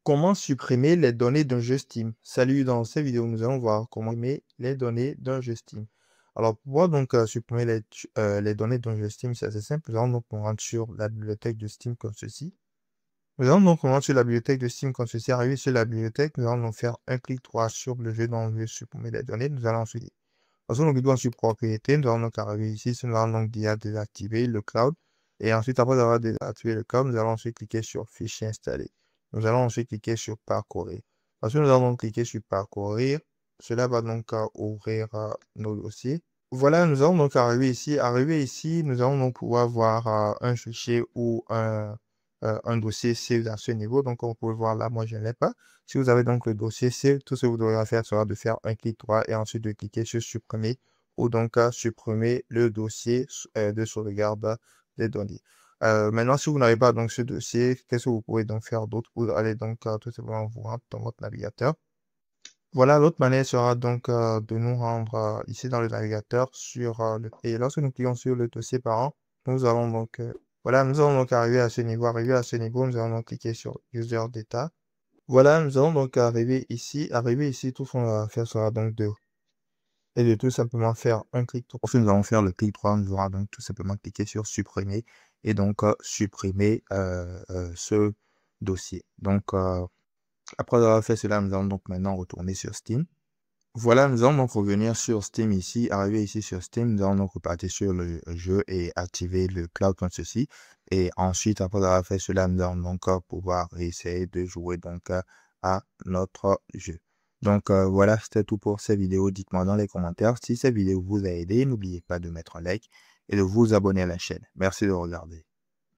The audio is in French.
Comment supprimer les données d'un jeu Steam? Salut, dans cette vidéo, nous allons voir comment supprimer les données d'un jeu Steam. Alors, pour pouvoir donc supprimer les données d'un jeu Steam, c'est assez simple. Nous allons donc nous rendre sur la bibliothèque de Steam comme ceci. Nous allons donc nous rendre sur la bibliothèque de Steam comme ceci. Arrivé sur la bibliothèque, nous allons donc faire un clic droit sur le jeu dont on veut supprimer les données. Nous allons ensuite, ensuite nous cliquons sur propriété. Nous allons donc arriver ici. Nous allons donc déjà désactiver le cloud. Et ensuite, après avoir désactivé le cloud, nous allons ensuite cliquer sur fichier installé. Nous allons ensuite cliquer sur parcourir. Ensuite, nous allons donc cliquer sur parcourir. Cela va donc ouvrir nos dossiers. Voilà, nous allons donc arriver ici. Arrivé ici, nous allons donc pouvoir voir un fichier ou un dossier save à ce niveau. Donc, on peut voir là, moi, je ne l'ai pas. Si vous avez donc le dossier save, tout ce que vous devrez faire sera de faire un clic droit et ensuite de cliquer sur supprimer ou donc supprimer le dossier de sauvegarde des données. Maintenant, si vous n'avez pas donc ce dossier, qu'est-ce que vous pouvez donc faire d'autre? Vous allez donc tout simplement vous rendre dans votre navigateur. Voilà, l'autre manière sera donc de nous rendre ici dans le navigateur et lorsque nous cliquons sur le dossier parent, nous allons donc voilà, nous allons donc arriver à ce niveau. Arrivé à ce niveau, nous allons donc cliquer sur User Data. Voilà, nous allons donc arriver ici. Arrivé ici, tout ce qu'on va faire sera donc de tout simplement faire un clic droit. Ensuite, nous allons faire le clic droit. Nous allons donc tout simplement cliquer sur supprimer et donc supprimer ce dossier. Donc, après avoir fait cela, nous allons donc maintenant retourner sur Steam. Voilà, nous allons donc revenir sur Steam ici. Arrivé ici sur Steam, nous allons donc repartir sur le jeu et activer le cloud comme ceci. Et ensuite, après avoir fait cela, nous allons donc pouvoir essayer de jouer donc à notre jeu. Donc voilà, c'était tout pour cette vidéo. Dites-moi dans les commentaires si cette vidéo vous a aidé. N'oubliez pas de mettre un like et de vous abonner à la chaîne. Merci de regarder.